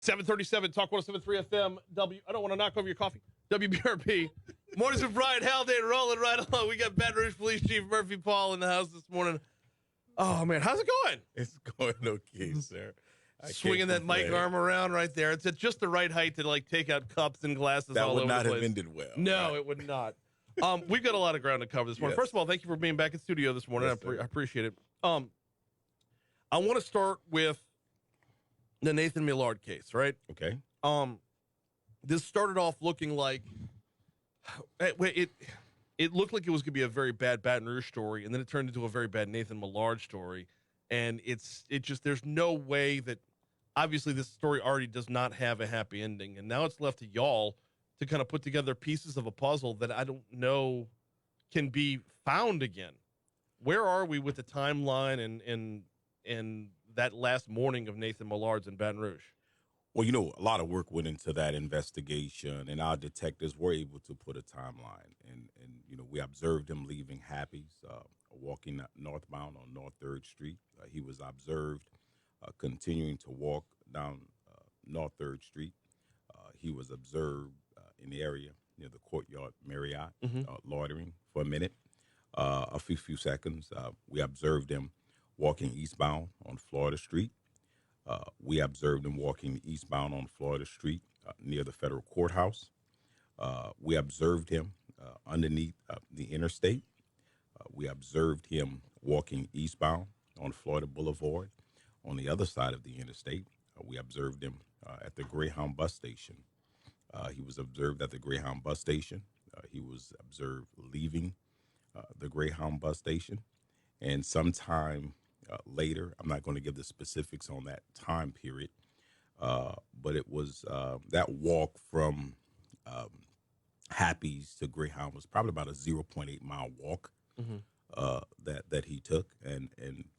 737 Talk 107.3 FM. I don't want to knock over your coffee. WBRP. Mornings with Brian Haldane rolling right along. We got Baton Rouge Police Chief Murphy Paul in the house this morning. Oh, man. How's it going? It's going okay, sir. Swinging that mic arm around right there. It's at just the right height to like take out cups and glasses all over the place. That would not have ended well. No, It would not. We've got a lot of ground to cover this morning. Yes. First of all, thank you for being back in studio this morning. Yes, I appreciate it. I want to start with the Nathan Millard case, right? Okay. This started off looking like it looked like it was going to be a very bad Baton Rouge story, and then it turned into a very bad Nathan Millard story. And there's no way that, obviously this story already does not have a happy ending, and now it's left to y'all to kind of put together pieces of a puzzle that I don't know can be found again. Where are we with the timeline and that last morning of Nathan Millard's in Baton Rouge? Well, a lot of work went into that investigation, and our detectives were able to put a timeline. And we observed him leaving Happy's, walking northbound on North 3rd Street. He was observed continuing to walk down North 3rd Street. He was observed in the area near the Courtyard Marriott, loitering for a minute, a few seconds. We observed him walking eastbound on Florida Street. We observed him walking eastbound on Florida Street near the federal courthouse. We observed him underneath the interstate. We observed him walking eastbound on Florida Boulevard on the other side of the interstate. We observed him at the Greyhound bus station. He was observed at the Greyhound bus station. He was observed leaving the Greyhound bus station. And sometime later, I'm not going to give the specifics on that time period, but it was that walk from Happy's to Greyhound was probably about a 0.8 mile walk that he took, and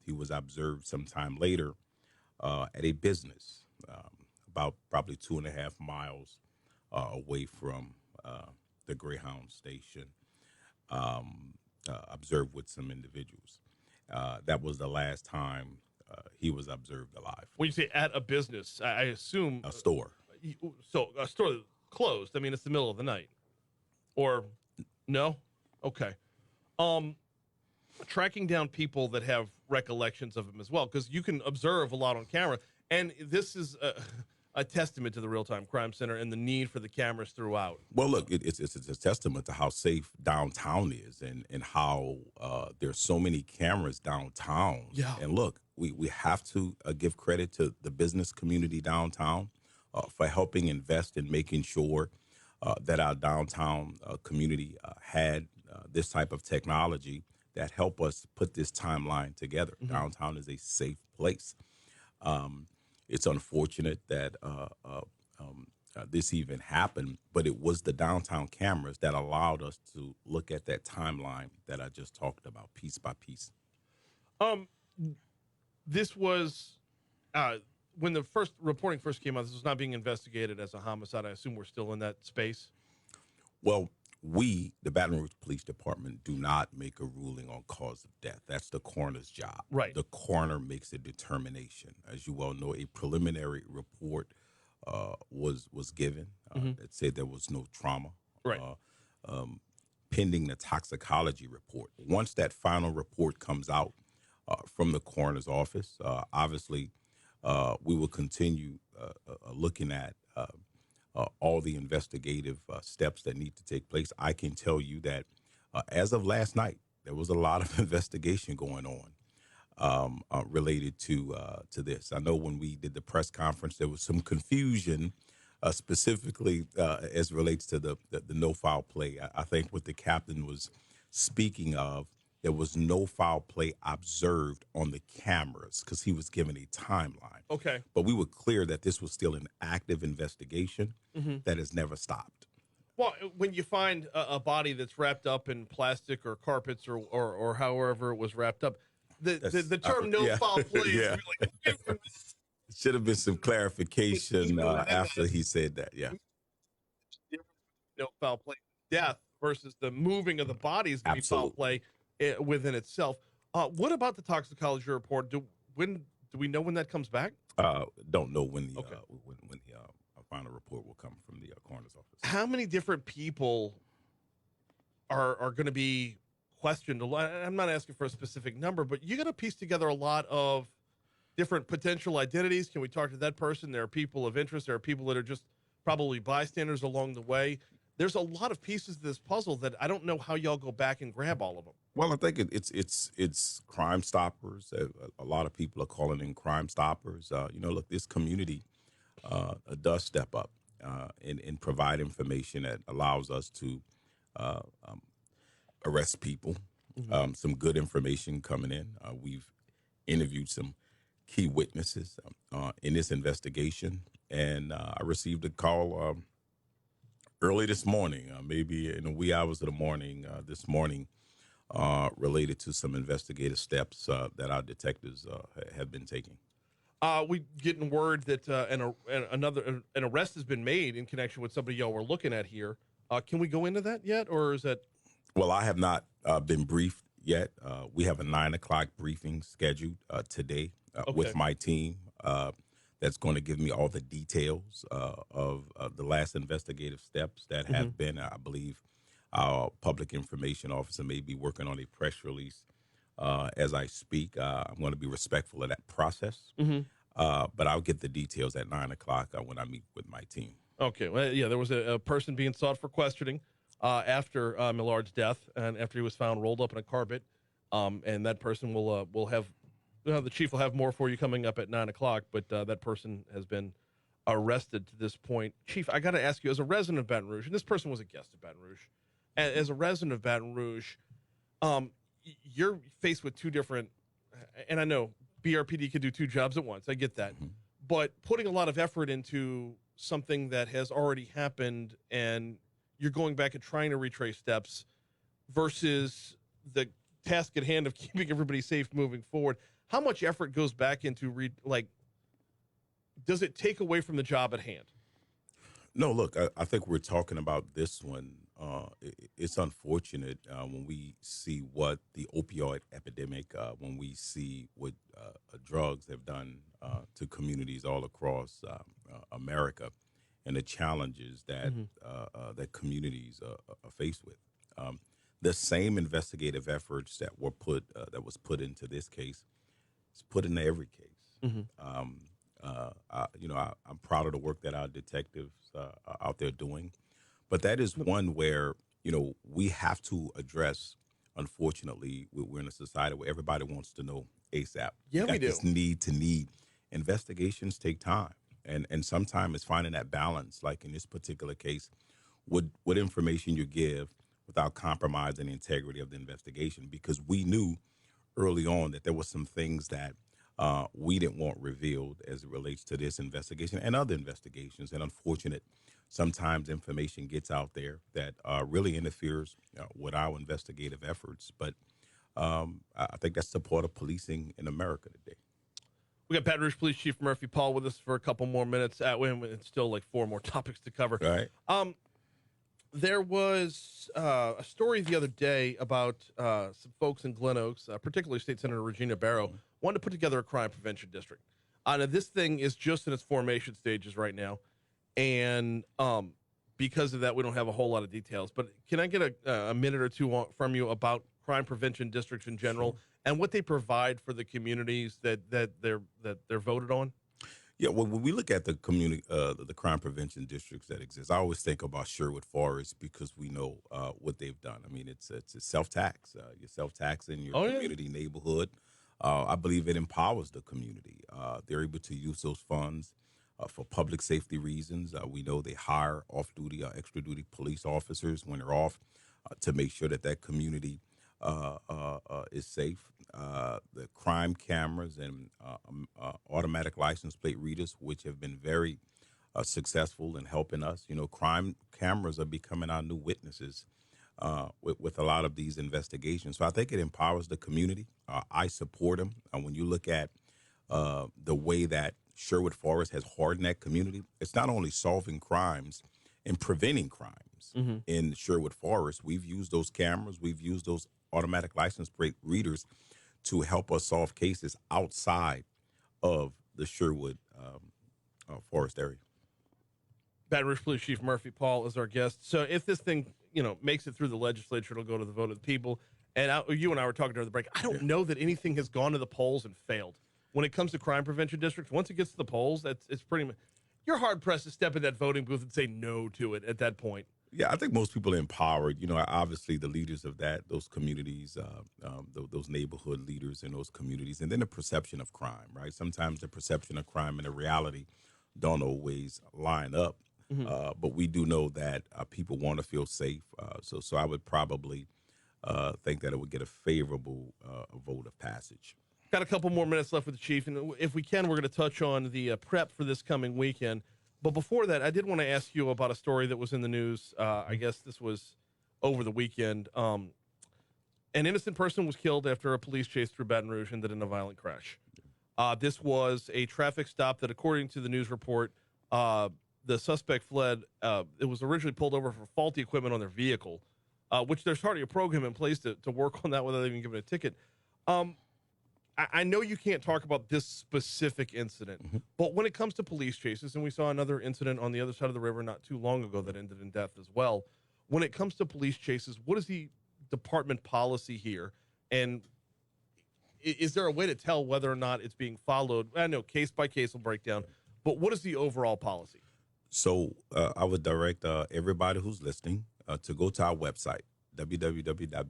he was observed sometime later at a business about probably 2.5 miles away from the Greyhound station, observed with some individuals. That was the last time he was observed alive. When you say at a business, I assume a store. So a store that closed. I mean, it's the middle of the night, or no? Okay. Tracking down people that have recollections of him as well, because you can observe a lot on camera, and this is a testament to the Real-Time Crime Center and the need for the cameras throughout. Well, look, it's a testament to how safe downtown is, and how there's so many cameras downtown. Yeah. And look, we have to give credit to the business community downtown for helping invest in making sure that our downtown community had this type of technology that help us put this timeline together. Mm-hmm. Downtown is a safe place. It's unfortunate that this even happened, but it was the downtown cameras that allowed us to look at that timeline that I just talked about, piece by piece. This was when the first reporting first came out. This was not being investigated as a homicide. I assume we're still in that space. Well, we, the Baton Rouge Police Department, do not make a ruling on cause of death. That's the coroner's job. Right. The coroner makes a determination. As you well know, a preliminary report was given that said there was no trauma. Right. Pending the toxicology report. Once that final report comes out from the coroner's office, obviously we will continue looking at all the investigative steps that need to take place. I can tell you that as of last night, there was a lot of investigation going on related to this. I know when we did the press conference, there was some confusion specifically as it relates to the no foul play. I think what the captain was speaking of, there was no foul play observed on the cameras because he was given a timeline. Okay. But we were clear that this was still an active investigation that has never stopped. Well, when you find a body that's wrapped up in plastic or carpets or however it was wrapped up, the term no foul play is really different. Should have been some clarification after he said that. Yeah. No foul play, death versus the moving of the body is going to be foul play within itself. What about the toxicology report? When Do we know when that comes back? Don't know when the Okay. when the final report will come from the coroner's office. How many different people are going to be questioned? I'm not asking for a specific number, but you got to piece together a lot of different potential identities. Can we talk to that person? There are people of interest. There are people that are just probably bystanders along the way. There's a lot of pieces to this puzzle that I don't know how y'all go back and grab all of them. Well, I think it's Crime Stoppers. A lot of people are calling in Crime Stoppers. Look, this community does step up and provide information that allows us to arrest people. Some good information coming in. We've interviewed some key witnesses in this investigation, and I received a call early this morning, maybe in the wee hours of the morning this morning, related to some investigative steps that our detectives have been taking. We getting word that an arrest has been made in connection with somebody y'all were looking at here. Can we go into that yet, or is that? Well, I have not been briefed yet. We have a 9:00 briefing scheduled today with my team. That's going to give me all the details of the last investigative steps that have been. I believe our public information officer may be working on a press release as I speak. I'm going to be respectful of that process, but I'll get the details at 9:00 when I meet with my team. Okay. Well, yeah, there was a person being sought for questioning after Millard's death, and after he was found rolled up in a carpet, and that person will have. The chief will have more for you coming up at 9:00, but that person has been arrested to this point. Chief, I got to ask you, as a resident of Baton Rouge, and this person was a guest of Baton Rouge, as a resident of Baton Rouge, you're faced with two different, and I know BRPD can do two jobs at once. I get that. But putting a lot of effort into something that has already happened and you're going back and trying to retrace steps versus the task at hand of keeping everybody safe moving forward. How much effort goes back into does it take away from the job at hand? No, look, I think we're talking about this one. It's unfortunate when we see what the opioid epidemic, when we see what drugs have done to communities all across America, and the challenges that that communities are faced with. The same investigative efforts that were that was put into this case is put into every case. I'm proud of the work that our detectives are out there doing, but that is one where we have to address. Unfortunately, we're in a society where everybody wants to know ASAP. Yeah, we do. This need. Investigations take time, and sometimes it's finding that balance. Like in this particular case, what information you give without compromising the integrity of the investigation, because we knew early on that there were some things that we didn't want revealed as it relates to this investigation and other investigations. And unfortunate, sometimes information gets out there that really interferes with our investigative efforts. But I think that's the part of policing in America today. We got Baton Rouge Police Chief Murphy Paul with us for a couple more minutes. It's still like four more topics to cover. All right. There was a story the other day about some folks in Glen Oaks, particularly State Senator Regina Barrow, wanted to put together a crime prevention district. Now, this thing is just in its formation stages right now, and because of that, we don't have a whole lot of details. But can I get a minute or two from you about crime prevention districts in general and what they provide for the communities that they're voted on? Yeah, well, when we look at the community, the crime prevention districts that exist, I always think about Sherwood Forest because we know what they've done. I mean, it's a self-tax. You're self-taxing your community neighborhood. I believe it empowers the community. They're able to use those funds for public safety reasons. We know they hire off-duty, extra-duty police officers when they're off to make sure that that community is safe. The crime cameras and automatic license plate readers, which have been very successful in helping us. Crime cameras are becoming our new witnesses with a lot of these investigations. So I think it empowers the community. I support them. When you look at the way that Sherwood Forest has hardened that community, it's not only solving crimes and preventing crimes in Sherwood Forest. We've used those cameras. We've used those automatic license plate readers to help us solve cases outside of the Sherwood Forest area. Baton Rouge Police Chief Murphy Paul is our guest. So if this thing, makes it through the legislature, it'll go to the vote of the people. And you and I were talking during the break. I don't know that anything has gone to the polls and failed. When it comes to crime prevention districts, once it gets to the polls, it's pretty much, you're hard pressed to step in that voting booth and say no to it at that point. Yeah, I think most people are empowered. Obviously the leaders of those communities, those neighborhood leaders in those communities, and then the perception of crime, right? Sometimes the perception of crime and the reality don't always line up. But we do know that people want to feel safe. So I would probably think that it would get a favorable vote of passage. Got a couple more minutes left with the chief, and if we can, we're going to touch on the prep for this coming weekend. But before that, I did want to ask you about a story that was in the news. I guess this was over the weekend. An innocent person was killed after a police chase through Baton Rouge ended in a violent crash. This was a traffic stop that, according to the news report, the suspect fled. It was originally pulled over for faulty equipment on their vehicle, which there's already a program in place to work on that without even giving a ticket. I know you can't talk about this specific incident, but when it comes to police chases, and we saw another incident on the other side of the river not too long ago that ended in death as well. When it comes to police chases, what is the department policy here? And is there a way to tell whether or not it's being followed? I know case by case will break down, but what is the overall policy? So I would direct everybody who's listening to go to our website, www.brpd.com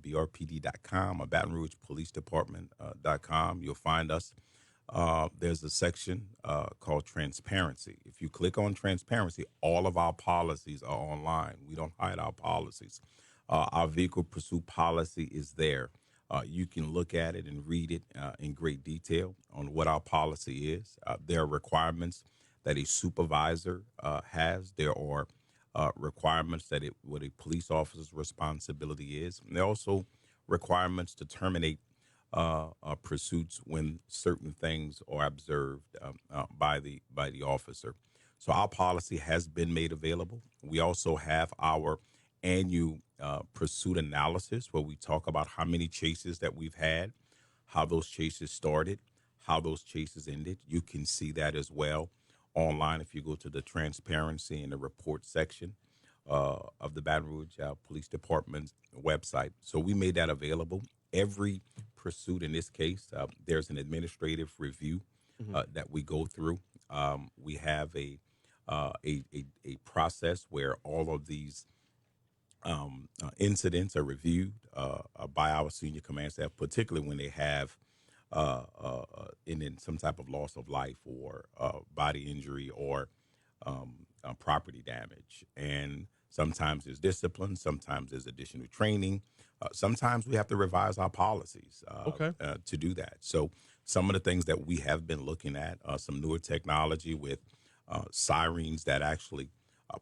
or Baton Rouge Police Department.com. You'll find us. There's a section called Transparency. If you click on Transparency, all of our policies are online. We don't hide our policies. Our vehicle pursuit policy is there. You can look at it and read it in great detail on what our policy is. There are requirements that a supervisor has. There are requirements that what a police officer's responsibility is. And there are also requirements to terminate pursuits when certain things are observed by the officer. So our policy has been made available. We also have our annual pursuit analysis where we talk about how many chases that we've had, how those chases started, how those chases ended. You can see that as well online if you go to the transparency and the report section of the Baton Rouge Police Department's website. So we made that available. Every pursuit in this case, there's an administrative review that we go through. We have a process where all of these incidents are reviewed by our senior command staff, particularly when they have in some type of loss of life or body injury or property damage. And sometimes there's discipline, sometimes there's additional training. Sometimes we have to revise our policies to do that. So some of the things that we have been looking at, some newer technology with sirens that actually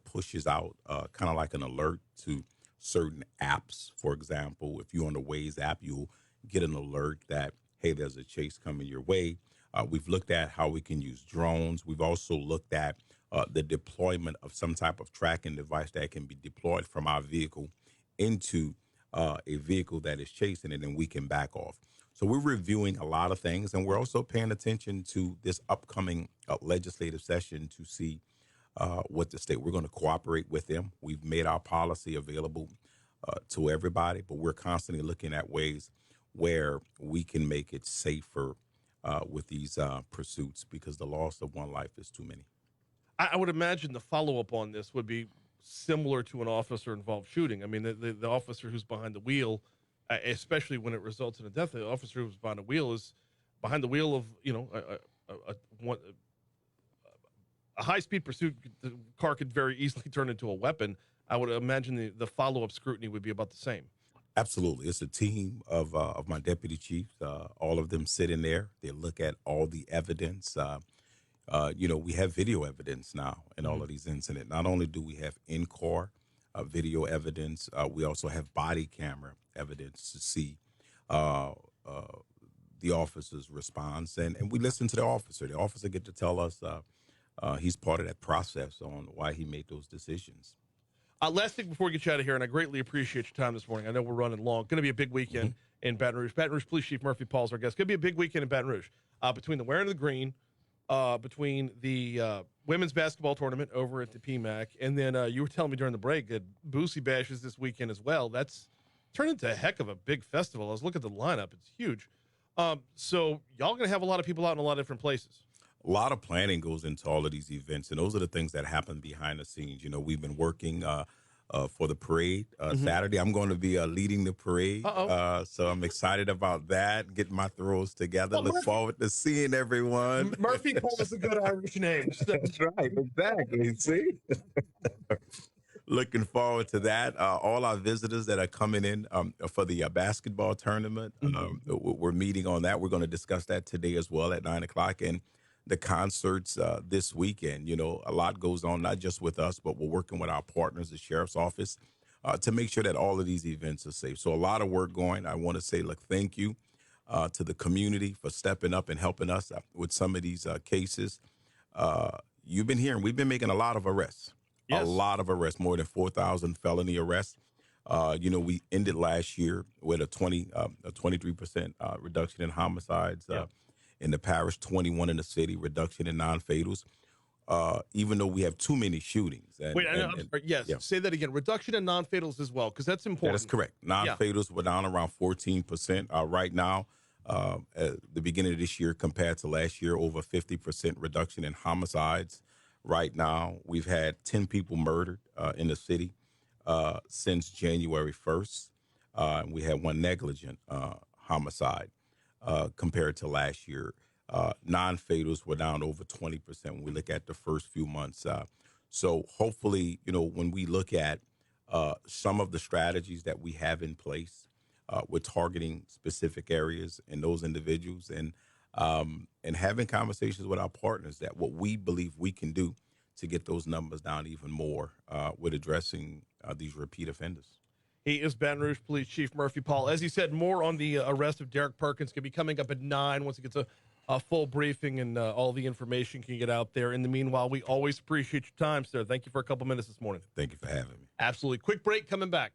pushes out kind of like an alert to certain apps. For example, if you're on the Waze app, you'll get an alert that, hey, there's a chase coming your way. We've looked at how we can use drones. We've also looked at the deployment of some type of tracking device that can be deployed from our vehicle into a vehicle that is chasing it, and we can back off. So we're reviewing a lot of things, and we're also paying attention to this upcoming legislative session to see what the state. We're going to cooperate with them. We've made our policy available to everybody, but we're constantly looking at ways where we can make it safer with these pursuits, because the loss of one life is too many. I would imagine the follow-up on this would be similar to an officer-involved shooting. I mean, the officer who's behind the wheel, especially when it results in a death, the officer who's behind the wheel is behind the wheel of, a high-speed pursuit. The car could very easily turn into a weapon. I would imagine the follow-up scrutiny would be about the same. Absolutely. It's a team of my deputy chiefs. All of them sit in there. They look at all the evidence. We have video evidence now in all of these incidents. Not only do we have in-car video evidence, we also have body camera evidence to see the officer's response. And we listen to the officer. The officer get to tell us he's part of that process on why he made those decisions. Last thing before we get you out of here, and I greatly appreciate your time this morning. I know we're running long. Going to be a big weekend in Baton Rouge. Baton Rouge Police Chief Murphy Paul is our guest. Going to be a big weekend in Baton Rouge between the wearing of the green, between the women's basketball tournament over at the PMAC, and then you were telling me during the break that Boosie Bash is this weekend as well. That's turned into a heck of a big festival. I was looking at the lineup; it's huge. So y'all gonna have a lot of people out in a lot of different places. A lot of planning goes into all of these events, and those are the things that happen behind the scenes. You know, we've been working for the parade Saturday. I'm going to be leading the parade, so I'm excited about that. Getting my throws together. Well, Look forward to seeing everyone. Murphy Cole is a good Irish name. That's right, exactly. See. Looking forward to that. All our visitors that are coming in for the basketball tournament, we're meeting on that. We're going to discuss that today as well at 9:00, and the concerts this weekend. You know, a lot goes on, not just with us, but we're working with our partners, the sheriff's office, to make sure that all of these events are safe. So a lot of work going. I want to say, look, thank you to the community for stepping up and helping us with some of these cases. You've been hearing, we've been making a lot of arrests. Yes. A lot of arrests, more than 4,000 felony arrests. You know, we ended last year with a 23% reduction in homicides in the parish, 21 in the city, reduction in non-fatals. Even though we have too many shootings. Wait, yes, say that again. Reduction in non-fatals as well, because that's important. That is correct. Non-fatals were down around 14% right now. At the beginning of this year compared to last year, over 50% reduction in homicides. Right now, we've had 10 people murdered in the city since January 1st. We had one negligent homicide compared to last year. Non-fatals were down over 20% when we look at the first few months. So hopefully, you know, when we look at some of the strategies that we have in place, we're targeting specific areas and those individuals and having conversations with our partners that what we believe we can do to get those numbers down even more with addressing these repeat offenders. He is Baton Rouge Police Chief Murphy Paul. As he said, more on the arrest of Derek Perkins can be coming up at 9 once he gets a full briefing and all the information can get out there. In the meanwhile, we always appreciate your time, sir. Thank you for a couple minutes this morning. Thank you for having me. Absolutely. Quick break, coming back.